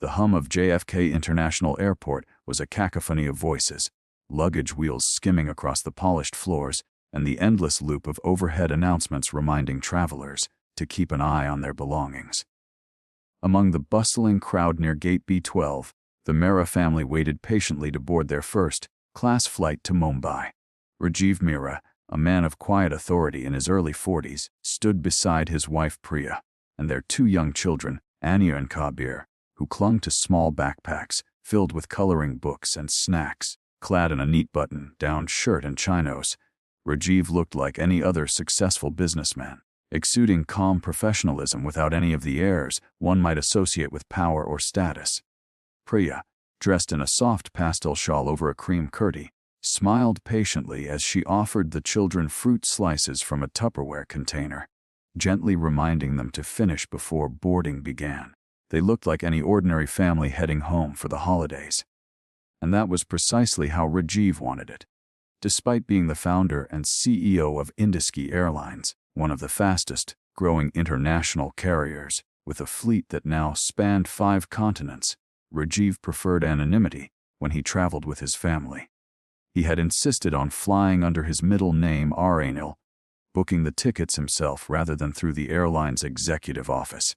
The hum of JFK International Airport was a cacophony of voices, luggage wheels skimming across the polished floors, and the endless loop of overhead announcements reminding travelers to keep an eye on their belongings. Among the bustling crowd near Gate B12, the Mehra family waited patiently to board their first-class flight to Mumbai. Rajiv Mehra, a man of quiet authority in his early 40s, stood beside his wife Priya and their two young children, Anya and Kabir, who clung to small backpacks filled with coloring books and snacks. Clad in a neat button-down shirt and chinos, Rajiv looked like any other successful businessman, exuding calm professionalism without any of the airs one might associate with power or status. Priya, dressed in a soft pastel shawl over a cream curdy, smiled patiently as she offered the children fruit slices from a Tupperware container, gently reminding them to finish before boarding began. They looked like any ordinary family heading home for the holidays. And that was precisely how Rajiv wanted it. Despite being the founder and CEO of Indiski Airlines, one of the fastest-growing international carriers, with a fleet that now spanned 5 continents, Rajiv preferred anonymity when he traveled with his family. He had insisted on flying under his middle name Airline, booking the tickets himself rather than through the airline's executive office.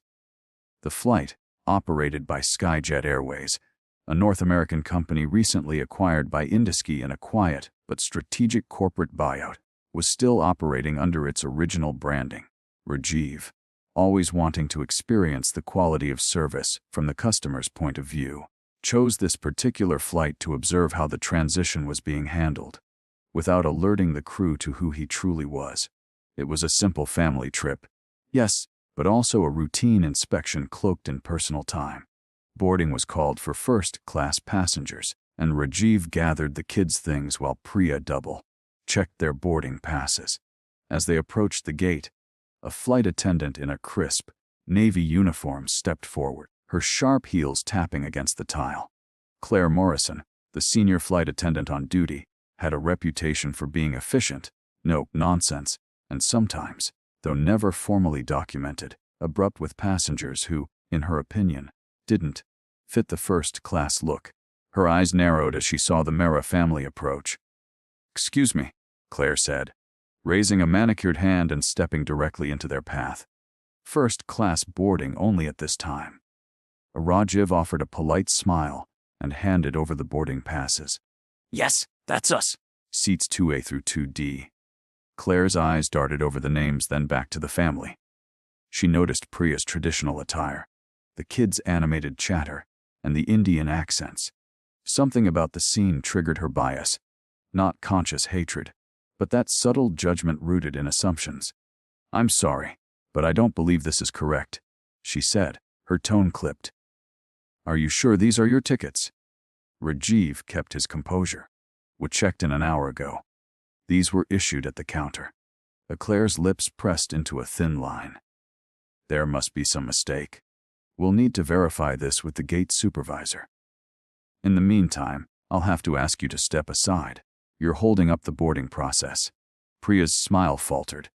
The flight, operated by Skyjet Airways, a North American company recently acquired by Indiski in a quiet but strategic corporate buyout, was still operating under its original branding. Rajiv, always wanting to experience the quality of service from the customer's point of view, chose this particular flight to observe how the transition was being handled, without alerting the crew to who he truly was. It was a simple family trip, yes, but also a routine inspection cloaked in personal time. Boarding was called for first-class passengers, and Rajiv gathered the kids' things while Priya double-checked their boarding passes. As they approached the gate, a flight attendant in a crisp, navy uniform stepped forward, her sharp heels tapping against the tile. Claire Morrison, the senior flight attendant on duty, had a reputation for being efficient, no nonsense, and sometimes, though never formally documented, abrupt with passengers who, in her opinion, didn't fit the first-class look. Her eyes narrowed as she saw the Mehra family approach. "Excuse me," Claire said, raising a manicured hand and stepping directly into their path. First-class boarding only at this time. Rajiv offered a polite smile and handed over the boarding passes. "Yes, that's us. Seats 2A through 2D. Claire's eyes darted over the names, then back to the family. She noticed Priya's traditional attire, the kids' animated chatter, and the Indian accents. Something about the scene triggered her bias, not conscious hatred, but that subtle judgment rooted in assumptions. "I'm sorry, but I don't believe this is correct," she said, her tone clipped. "Are you sure these are your tickets?" Rajiv kept his composure. "We checked in an hour ago. These were issued at the counter." Claire's lips pressed into a thin line. "There must be some mistake. We'll need to verify this with the gate supervisor. In the meantime, I'll have to ask you to step aside. You're holding up the boarding process." Priya's smile faltered.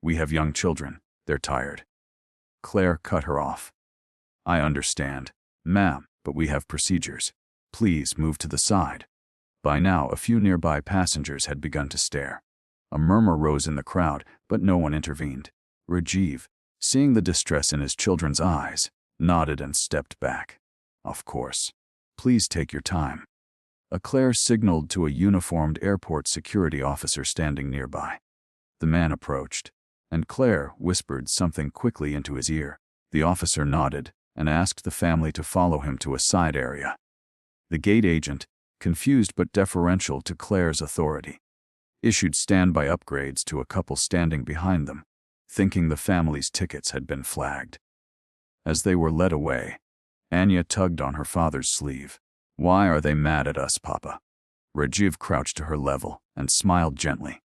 "We have young children. They're tired." Claire cut her off. "I understand, ma'am, but we have procedures. Please move to the side." By now, a few nearby passengers had begun to stare. A murmur rose in the crowd, but no one intervened. Rajiv, seeing the distress in his children's eyes, nodded and stepped back. "Of course. Please take your time." Claire signaled to a uniformed airport security officer standing nearby. The man approached, and Claire whispered something quickly into his ear. The officer nodded and asked the family to follow him to a side area. The gate agent, confused but deferential to Claire's authority, issued standby upgrades to a couple standing behind them, thinking the family's tickets had been flagged. As they were led away, Anya tugged on her father's sleeve. "Why are they mad at us, Papa?" Rajiv crouched to her level and smiled gently.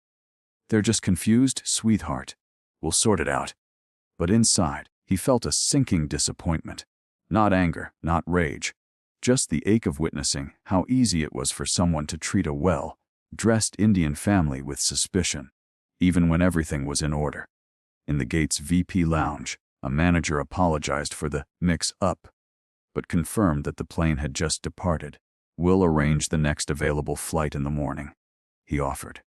"They're just confused, sweetheart. We'll sort it out." But inside, he felt a sinking disappointment. Not anger, not rage. Just the ache of witnessing how easy it was for someone to treat a well-dressed Indian family with suspicion, even when everything was in order. In the gate's VP lounge, a manager apologized for the mix-up. but confirmed that the plane had just departed. "We'll arrange the next available flight in the morning," he offered.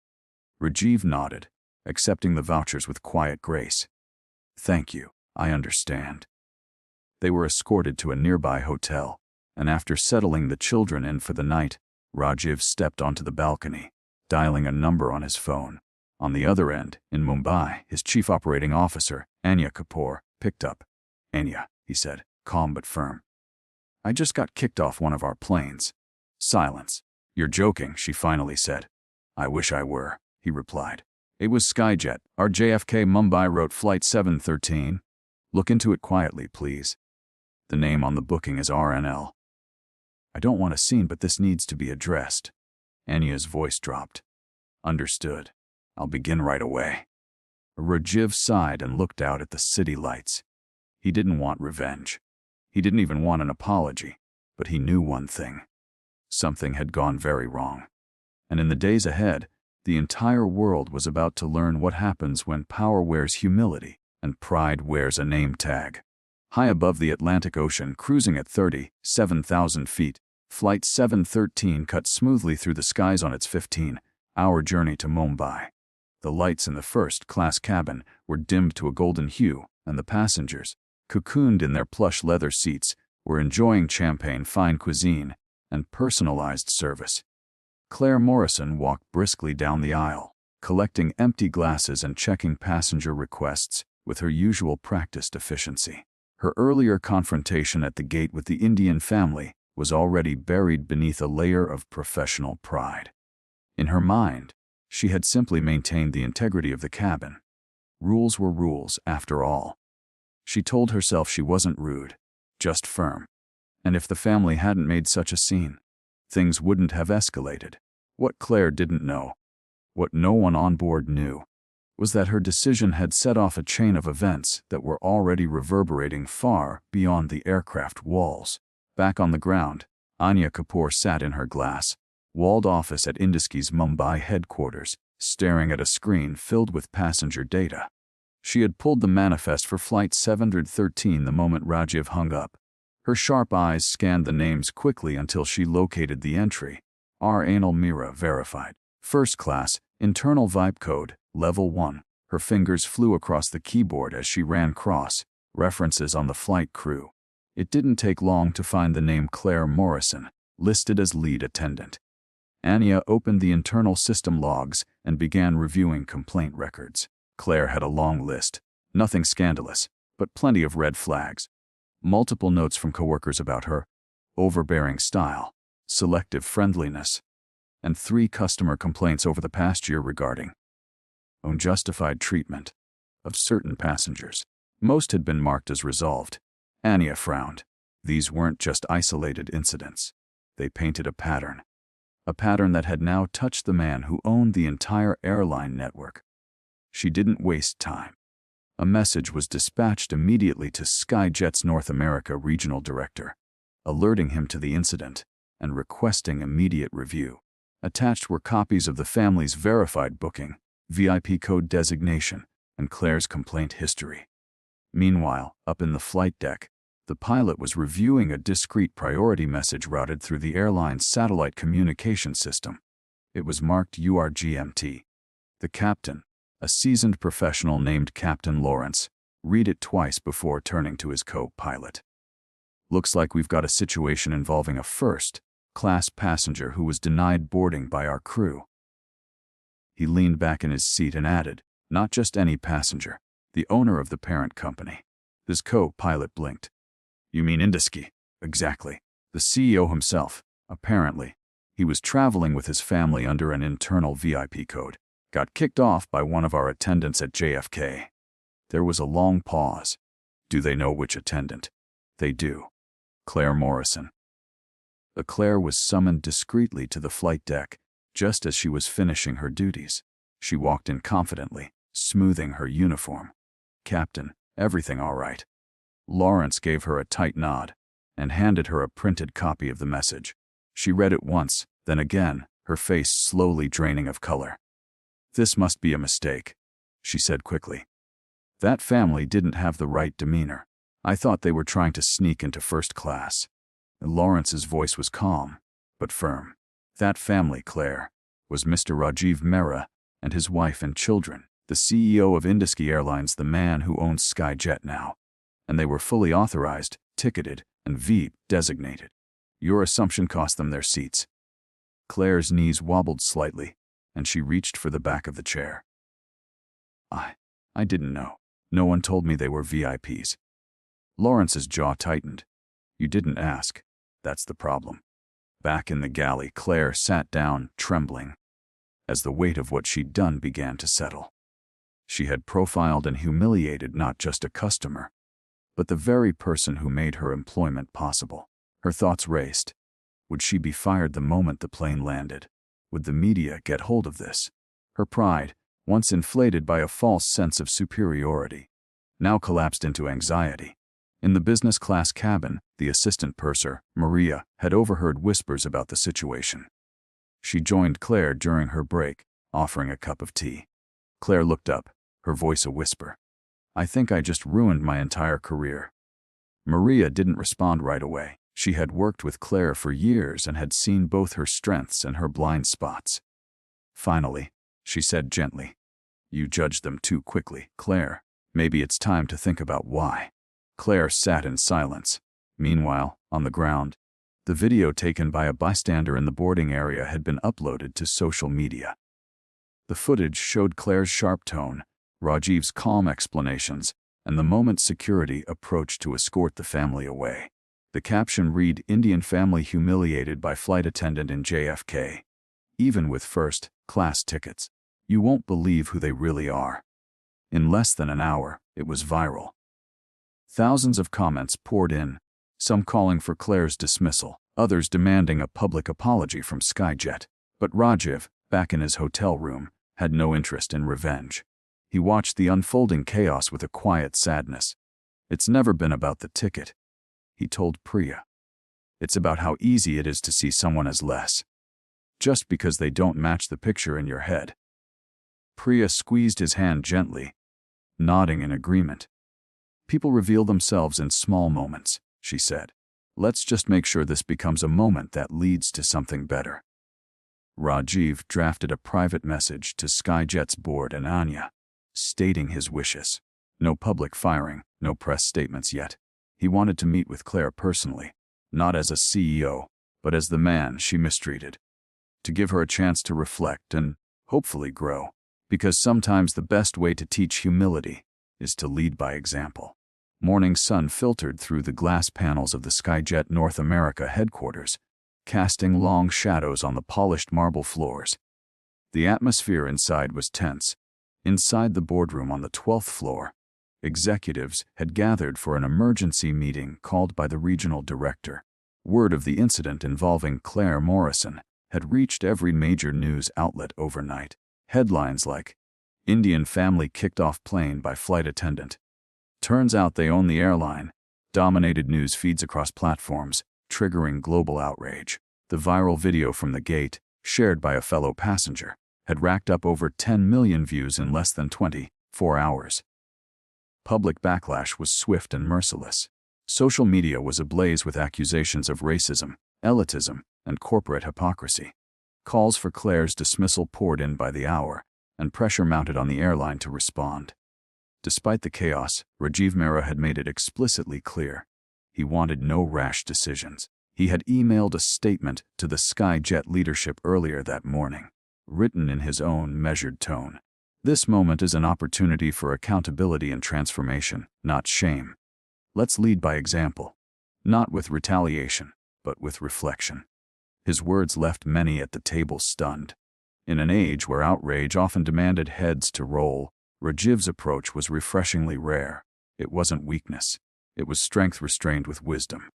Rajiv nodded, accepting the vouchers with quiet grace. "Thank you, I understand." They were escorted to a nearby hotel, and after settling the children in for the night, Rajiv stepped onto the balcony, dialing a number on his phone. On the other end, in Mumbai, his chief operating officer, Anya Kapoor, picked up. "Anya," he said, calm but firm. "I just got kicked off one of our planes." Silence. "You're joking," she finally said. "I wish I were," he replied. "It was Skyjet, our JFK Mumbai route flight 713. Look into it quietly, please. The name on the booking is RNL." "I don't want a scene, but this needs to be addressed." Anya's voice dropped. "Understood. I'll begin right away." Rajiv sighed and looked out at the city lights. He didn't want revenge. He didn't even want an apology, but he knew one thing. Something had gone very wrong. And in the days ahead, the entire world was about to learn what happens when power wears humility and pride wears a name tag. High above the Atlantic Ocean, cruising at 37,000 feet, Flight 713 cut smoothly through the skies on its 15-hour journey to Mumbai. The lights in the first-class cabin were dimmed to a golden hue, and the passengers, cocooned in their plush leather seats, were enjoying champagne, fine cuisine, and personalized service. Claire Morrison walked briskly down the aisle, collecting empty glasses and checking passenger requests with her usual practiced efficiency. Her earlier confrontation at the gate with the Indian family was already buried beneath a layer of professional pride. In her mind, she had simply maintained the integrity of the cabin. Rules were rules, after all. She told herself she wasn't rude, just firm. And if the family hadn't made such a scene, things wouldn't have escalated. What Claire didn't know, what no one on board knew, was that her decision had set off a chain of events that were already reverberating far beyond the aircraft walls. Back on the ground, Anya Kapoor sat in her glass-walled office at Indusky's Mumbai headquarters, staring at a screen filled with passenger data. She had pulled the manifest for Flight 713 the moment Rajiv hung up. Her sharp eyes scanned the names quickly until she located the entry. Rajiv Mehra verified. First class, internal VIP code, level 1. Her fingers flew across the keyboard as she ran cross-references on the flight crew. It didn't take long to find the name Claire Morrison, listed as lead attendant. Anya opened the internal system logs and began reviewing complaint records. Claire had a long list, nothing scandalous, but plenty of red flags. Multiple notes from coworkers about her overbearing style, selective friendliness, and 3 customer complaints over the past year regarding unjustified treatment of certain passengers. Most had been marked as resolved. Anya frowned. These weren't just isolated incidents. They painted a pattern that had now touched the man who owned the entire airline network. She didn't waste time. A message was dispatched immediately to Skyjet's North America regional director, alerting him to the incident and requesting immediate review. Attached were copies of the family's verified booking, VIP code designation, and Claire's complaint history. Meanwhile, up in the flight deck, the pilot was reviewing a discreet priority message routed through the airline's satellite communication system. It was marked URGMT. The captain, a seasoned professional named Captain Lawrence, read it twice before turning to his co-pilot. "Looks like we've got a situation involving a first-class passenger who was denied boarding by our crew." He leaned back in his seat and added, "Not just any passenger, the owner of the parent company." His co-pilot blinked. "You mean Indusky?" "Exactly. The CEO himself, apparently. He was traveling with his family under an internal VIP code. Got kicked off by one of our attendants at JFK. There was a long pause. "Do they know which attendant?" "They do. Claire Morrison." Claire was summoned discreetly to the flight deck, just as she was finishing her duties. She walked in confidently, smoothing her uniform. "Captain, everything all right?" Lawrence gave her a tight nod and handed her a printed copy of the message. She read it once, then again, her face slowly draining of color. "This must be a mistake," she said quickly. "That family didn't have the right demeanor. I thought they were trying to sneak into first class. Lawrence's voice was calm, but firm. That family, Claire, was Mr. Rajiv Mehra and his wife and children, the CEO of India Airlines, the man who owns SkyJet now. And they were fully authorized, ticketed, and VIP designated. Your assumption cost them their seats. Claire's knees wobbled slightly, and she reached for the back of the chair. I didn't know. No one told me they were VIPs. Lawrence's jaw tightened. You didn't ask. That's the problem. Back in the galley, Claire sat down, trembling, as the weight of what she'd done began to settle. She had profiled and humiliated not just a customer, but the very person who made her employment possible. Her thoughts raced. Would she be fired the moment the plane landed? Would the media get hold of this? Her pride, once inflated by a false sense of superiority, now collapsed into anxiety. In the business class cabin, the assistant purser, Maria, had overheard whispers about the situation. She joined Claire during her break, offering a cup of tea. Claire looked up, her voice a whisper. I think I just ruined my entire career. Maria didn't respond right away. She had worked with Claire for years and had seen both her strengths and her blind spots. Finally, she said gently, You judged them too quickly, Claire. Maybe it's time to think about why. Claire sat in silence. Meanwhile, on the ground, the video taken by a bystander in the boarding area had been uploaded to social media. The footage showed Claire's sharp tone, Rajiv's calm explanations, and the moment security approached to escort the family away. The caption read, Indian family humiliated by flight attendant in JFK. Even with first-class tickets, you won't believe who they really are. In less than an hour, it was viral. Thousands of comments poured in, some calling for Claire's dismissal, others demanding a public apology from SkyJet. But Rajiv, back in his hotel room, had no interest in revenge. He watched the unfolding chaos with a quiet sadness. It's never been about the ticket, he told Priya. It's about how easy it is to see someone as less, just because they don't match the picture in your head. Priya squeezed his hand gently, nodding in agreement. People reveal themselves in small moments, she said. Let's just make sure this becomes a moment that leads to something better. Rajiv drafted a private message to SkyJet's board and Anya, stating his wishes. No public firing, no press statements yet. He wanted to meet with Claire personally, not as a CEO, but as the man she mistreated. To give her a chance to reflect and, hopefully, grow. Because sometimes the best way to teach humility is to lead by example. Morning sun filtered through the glass panels of the SkyJet North America headquarters, casting long shadows on the polished marble floors. The atmosphere inside was tense. Inside the boardroom on the 12th floor, executives had gathered for an emergency meeting called by the regional director. Word of the incident involving Claire Morrison had reached every major news outlet overnight. Headlines like, Indian family kicked off plane by flight attendant. Turns out they own the airline, dominated news feeds across platforms, triggering global outrage. The viral video from the gate, shared by a fellow passenger, had racked up over 10 million views in less than 24 hours. Public backlash was swift and merciless. Social media was ablaze with accusations of racism, elitism, and corporate hypocrisy. Calls for Claire's dismissal poured in by the hour, and pressure mounted on the airline to respond. Despite the chaos, Rajiv Mehra had made it explicitly clear. He wanted no rash decisions. He had emailed a statement to the SkyJet leadership earlier that morning, written in his own measured tone. This moment is an opportunity for accountability and transformation, not shame. Let's lead by example, not with retaliation, but with reflection. His words left many at the table stunned. In an age where outrage often demanded heads to roll, Rajiv's approach was refreshingly rare. It wasn't weakness. It was strength restrained with wisdom.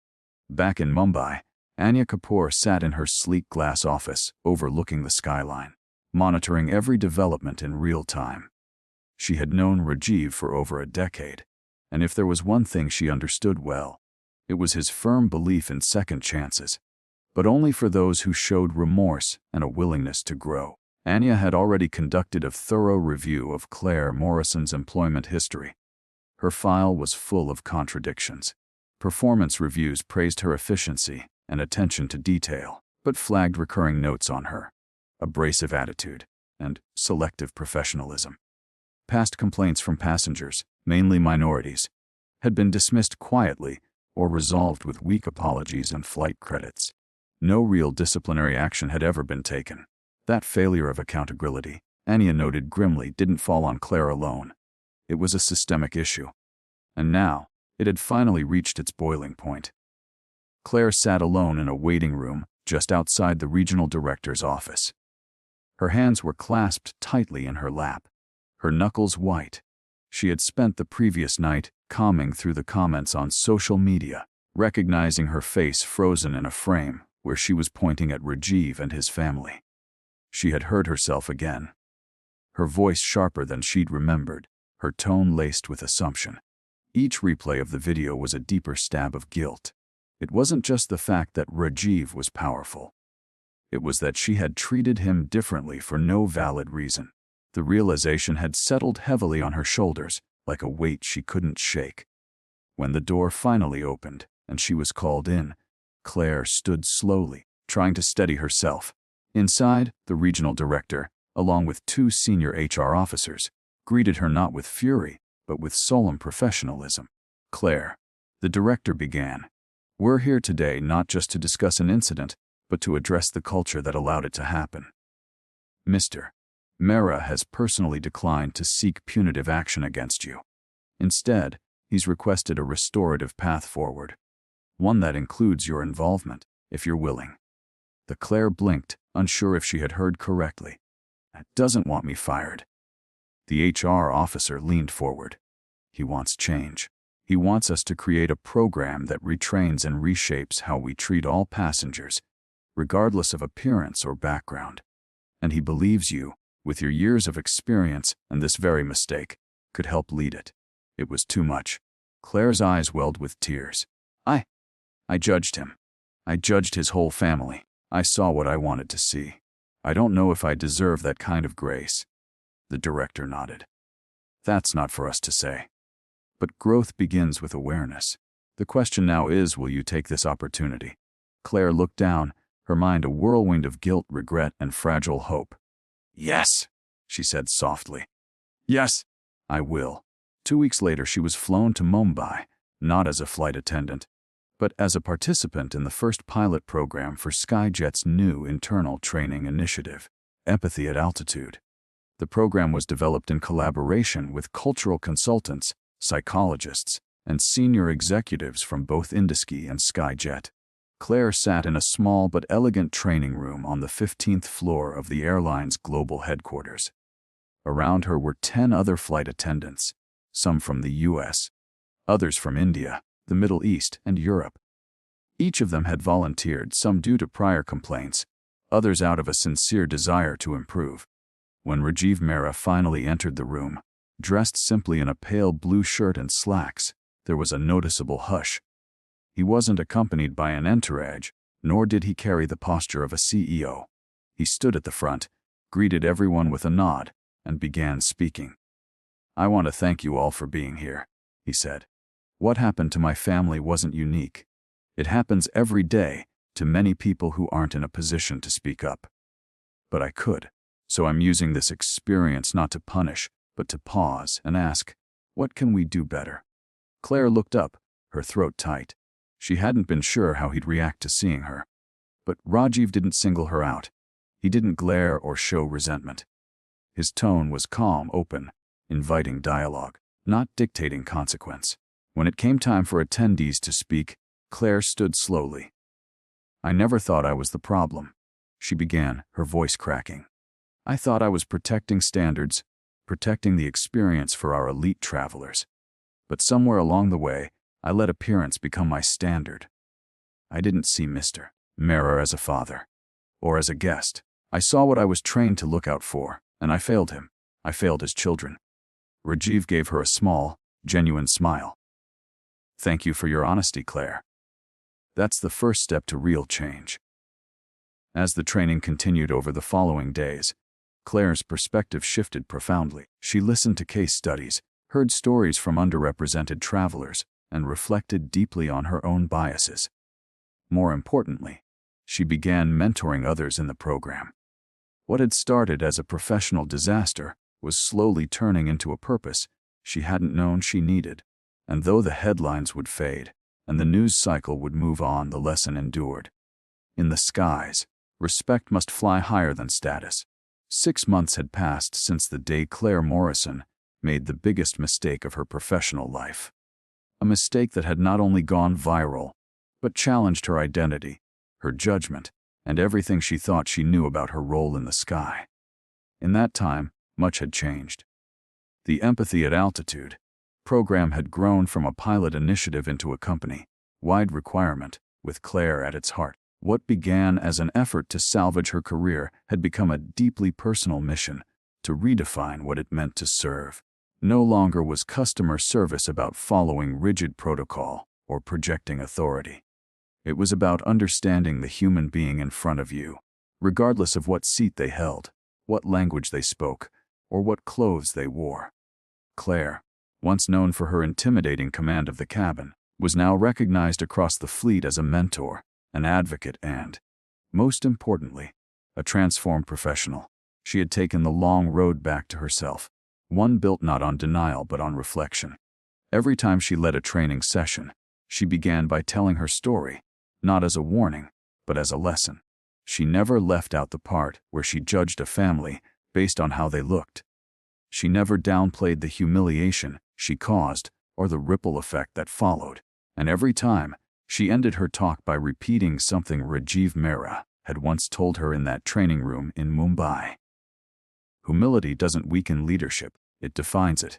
Back in Mumbai, Anya Kapoor sat in her sleek glass office, overlooking the skyline, monitoring every development in real time. She had known Rajiv for over a decade, and if there was one thing she understood well, it was his firm belief in second chances, but only for those who showed remorse and a willingness to grow. Anya had already conducted a thorough review of Claire Morrison's employment history. Her file was full of contradictions. Performance reviews praised her efficiency and attention to detail, but flagged recurring notes on her abrasive attitude and selective professionalism. Past complaints from passengers, mainly minorities, had been dismissed quietly or resolved with weak apologies and flight credits. No real disciplinary action had ever been taken. That failure of accountability, Anya noted grimly, didn't fall on Claire alone. It was a systemic issue. And now, it had finally reached its boiling point. Claire sat alone in a waiting room just outside the regional director's office. Her hands were clasped tightly in her lap, her knuckles white. She had spent the previous night combing through the comments on social media, recognizing her face frozen in a frame where she was pointing at Rajiv and his family. She had heard herself again. Her voice sharper than she'd remembered, her tone laced with assumption. Each replay of the video was a deeper stab of guilt. It wasn't just the fact that Rajiv was powerful. It was that she had treated him differently for no valid reason. The realization had settled heavily on her shoulders, like a weight she couldn't shake. When the door finally opened and she was called in, Claire stood slowly, trying to steady herself. Inside, the regional director, along with 2 senior HR officers, greeted her not with fury, but with solemn professionalism. "Claire," the director began, "we're here today not just to discuss an incident, but to address the culture that allowed it to happen. Mr. Mehra has personally declined to seek punitive action against you. Instead, he's requested a restorative path forward, one that includes your involvement, if you're willing." The Claire blinked, unsure if she had heard correctly. "That doesn't want me fired." The HR officer leaned forward. "He wants change. He wants us to create a program that retrains and reshapes how we treat all passengers, regardless of appearance or background. And he believes you, with your years of experience and this very mistake, could help lead it." It was too much. Claire's eyes welled with tears. I judged him. I judged his whole family. I saw what I wanted to see. I don't know if I deserve that kind of grace." The director nodded. "That's not for us to say. But growth begins with awareness. The question now is, will you take this opportunity?" Claire looked down, her mind a whirlwind of guilt, regret, and fragile hope. "Yes," she said softly. "Yes, I will." 2 weeks later, she was flown to Mumbai, not as a flight attendant, but as a participant in the first pilot program for Skyjet's new internal training initiative, Empathy at Altitude. The program was developed in collaboration with cultural consultants, psychologists, and senior executives from both Indusky and Skyjet. Claire sat in a small but elegant training room on the 15th floor of the airline's global headquarters. Around her were 10 other flight attendants, some from the US, others from India, the Middle East, and Europe. Each of them had volunteered, some due to prior complaints, others out of a sincere desire to improve. When Rajiv Mehra finally entered the room, dressed simply in a pale blue shirt and slacks, there was a noticeable hush. He wasn't accompanied by an entourage, nor did he carry the posture of a CEO. He stood at the front, greeted everyone with a nod, and began speaking. "I want to thank you all for being here," he said. "What happened to my family wasn't unique. It happens every day to many people who aren't in a position to speak up. But I could, so I'm using this experience not to punish, but to pause and ask, what can we do better?" Claire looked up, her throat tight. She hadn't been sure how he'd react to seeing her. But Rajiv didn't single her out. He didn't glare or show resentment. His tone was calm, open, inviting dialogue, not dictating consequence. When it came time for attendees to speak, Claire stood slowly. "I never thought I was the problem," she began, her voice cracking. "I thought I was protecting standards, protecting the experience for our elite travelers. But somewhere along the way, I let appearance become my standard. I didn't see Mr. Mehra as a father, or as a guest. I saw what I was trained to look out for, and I failed him. I failed his children." Rajiv gave her a small, genuine smile. "Thank you for your honesty, Claire. That's the first step to real change." As the training continued over the following days, Claire's perspective shifted profoundly. She listened to case studies, heard stories from underrepresented travelers, and reflected deeply on her own biases. More importantly, she began mentoring others in the program. What had started as a professional disaster was slowly turning into a purpose she hadn't known she needed. And though the headlines would fade, and the news cycle would move on, the lesson endured. In the skies, respect must fly higher than status. 6 months had passed since the day Claire Morrison made the biggest mistake of her professional life. A mistake that had not only gone viral, but challenged her identity, her judgment, and everything she thought she knew about her role in the sky. In that time, much had changed. The Empathy at Altitude program had grown from a pilot initiative into a company-wide requirement, with Claire at its heart. What began as an effort to salvage her career had become a deeply personal mission to redefine what it meant to serve. No longer was customer service about following rigid protocol or projecting authority. It was about understanding the human being in front of you, regardless of what seat they held, what language they spoke, or what clothes they wore. Claire, once known for her intimidating command of the cabin, was now recognized across the fleet as a mentor, an advocate, and, most importantly, a transformed professional. She had taken the long road back to herself, one built not on denial but on reflection. Every time she led a training session, she began by telling her story, not as a warning, but as a lesson. She never left out the part where she judged a family based on how they looked. She never downplayed the humiliation she caused or the ripple effect that followed. And every time, she ended her talk by repeating something Rajiv Mehra had once told her in that training room in Mumbai. Humility doesn't weaken leadership, it defines it.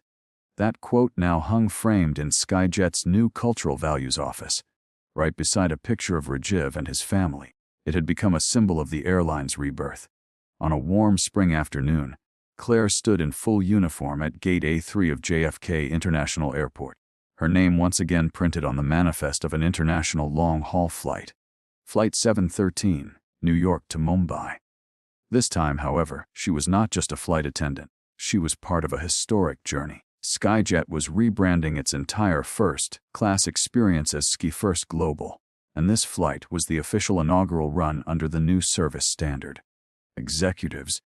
That quote now hung framed in Skyjet's new Cultural Values office, right beside a picture of Rajiv and his family. It had become a symbol of the airline's rebirth. On a warm spring afternoon, Claire stood in full uniform at Gate A3 of JFK International Airport, her name once again printed on the manifest of an international long-haul flight. Flight 713, New York to Mumbai. This time, however, she was not just a flight attendant. She was part of a historic journey. Skyjet was rebranding its entire first-class experience as Ski First Global, and this flight was the official inaugural run under the new service standard. Executives,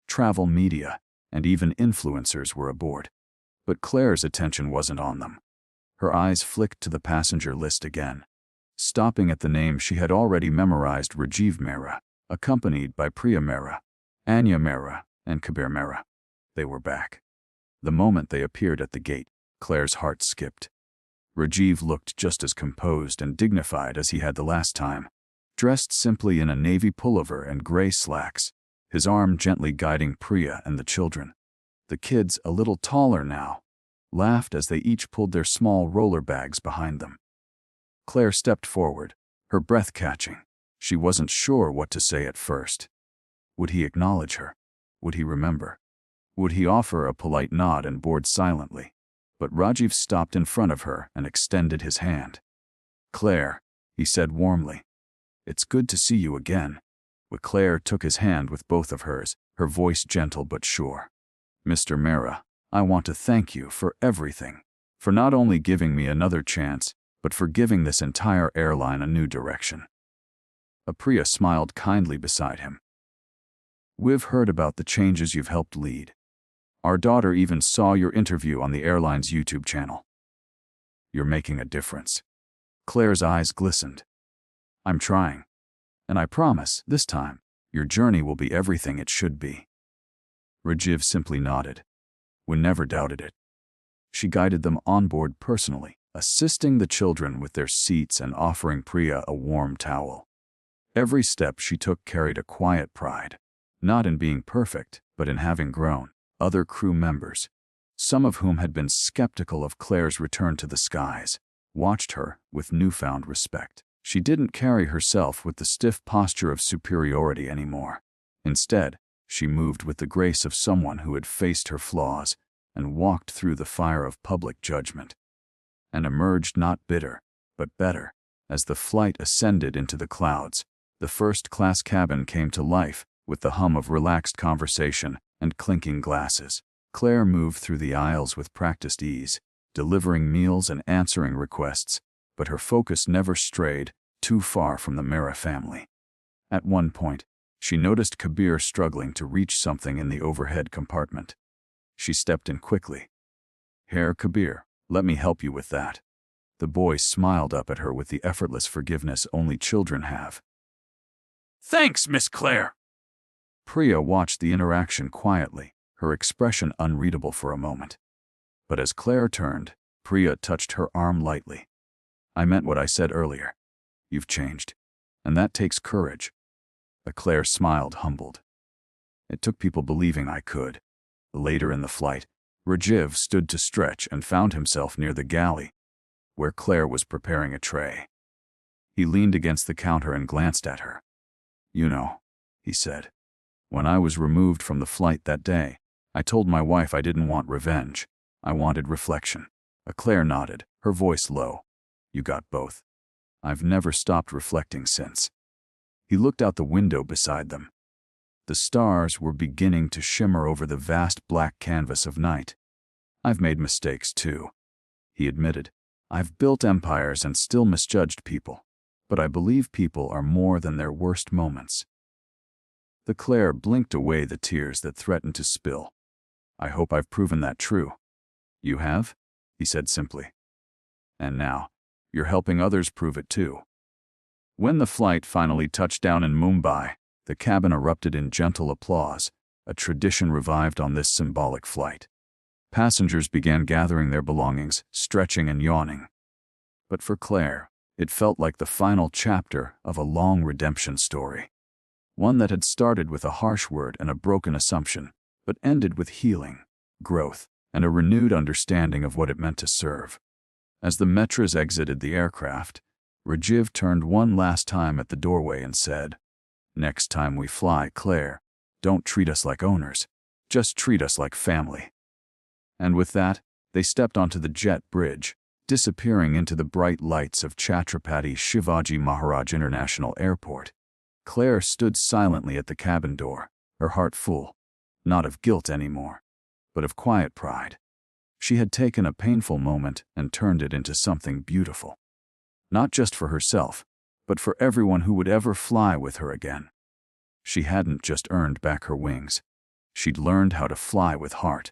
travel media, and even influencers were aboard. But Claire's attention wasn't on them. Her eyes flicked to the passenger list again, stopping at the name she had already memorized: Rajiv Mehra, accompanied by Priya Mehra, Anya Mehra, and Kabir Mehra. They were back. The moment they appeared at the gate, Claire's heart skipped. Rajiv looked just as composed and dignified as he had the last time, dressed simply in a navy pullover and gray slacks, his arm gently guiding Priya and the children. The kids, a little taller now, laughed as they each pulled their small roller bags behind them. Claire stepped forward, her breath catching. She wasn't sure what to say at first. Would he acknowledge her? Would he remember? Would he offer a polite nod and board silently? But Rajiv stopped in front of her and extended his hand. "Claire," he said warmly. "It's good to see you again." Claire took his hand with both of hers, her voice gentle but sure. "Mr. Mehra, I want to thank you for everything, for not only giving me another chance, but for giving this entire airline a new direction." Priya smiled kindly beside him. "We've heard about the changes you've helped lead. Our daughter even saw your interview on the airline's YouTube channel. You're making a difference." Claire's eyes glistened. "I'm trying. And I promise, this time, your journey will be everything it should be." Rajiv simply nodded. We never doubted it. She guided them on board personally, assisting the children with their seats and offering Priya a warm towel. Every step she took carried a quiet pride, not in being perfect, but in having grown. Other crew members, some of whom had been skeptical of Claire's return to the skies, watched her with newfound respect. She didn't carry herself with the stiff posture of superiority anymore. Instead, she moved with the grace of someone who had faced her flaws and walked through the fire of public judgment, and emerged not bitter, but better. As the flight ascended into the clouds, the first-class cabin came to life with the hum of relaxed conversation and clinking glasses. Claire moved through the aisles with practiced ease, delivering meals and answering requests, but her focus never strayed too far from the Mehra family. At one point, she noticed Kabir struggling to reach something in the overhead compartment. She stepped in quickly. "Herr Kabir, let me help you with that." The boy smiled up at her with the effortless forgiveness only children have. Thanks, Miss Claire. Priya watched the interaction quietly, her expression unreadable for a moment. But as Claire turned, Priya touched her arm lightly. "I meant what I said earlier. You've changed. And that takes courage." Claire smiled, humbled. "It took people believing I could." Later in the flight, Rajiv stood to stretch and found himself near the galley, where Claire was preparing a tray. He leaned against the counter and glanced at her. "You know," he said, "when I was removed from the flight that day, I told my wife I didn't want revenge. I wanted reflection." Claire nodded, her voice low. "You got both. I've never stopped reflecting since." He looked out the window beside them. The stars were beginning to shimmer over the vast black canvas of night. "I've made mistakes too," he admitted. "I've built empires and still misjudged people. But I believe people are more than their worst moments." Claire blinked away the tears that threatened to spill. "I hope I've proven that true." "You have?" he said simply. "And now, you're helping others prove it too." When the flight finally touched down in Mumbai, the cabin erupted in gentle applause, a tradition revived on this symbolic flight. Passengers began gathering their belongings, stretching and yawning. But for Claire, it felt like the final chapter of a long redemption story. One that had started with a harsh word and a broken assumption, but ended with healing, growth, and a renewed understanding of what it meant to serve. As the Mehras exited the aircraft, Rajiv turned one last time at the doorway and said, "Next time we fly, Claire, don't treat us like owners. Just treat us like family." And with that, they stepped onto the jet bridge, disappearing into the bright lights of Chhatrapati Shivaji Maharaj International Airport. Claire stood silently at the cabin door, her heart full, not of guilt anymore, but of quiet pride. She had taken a painful moment and turned it into something beautiful. Not just for herself, but for everyone who would ever fly with her again. She hadn't just earned back her wings. She'd learned how to fly with heart.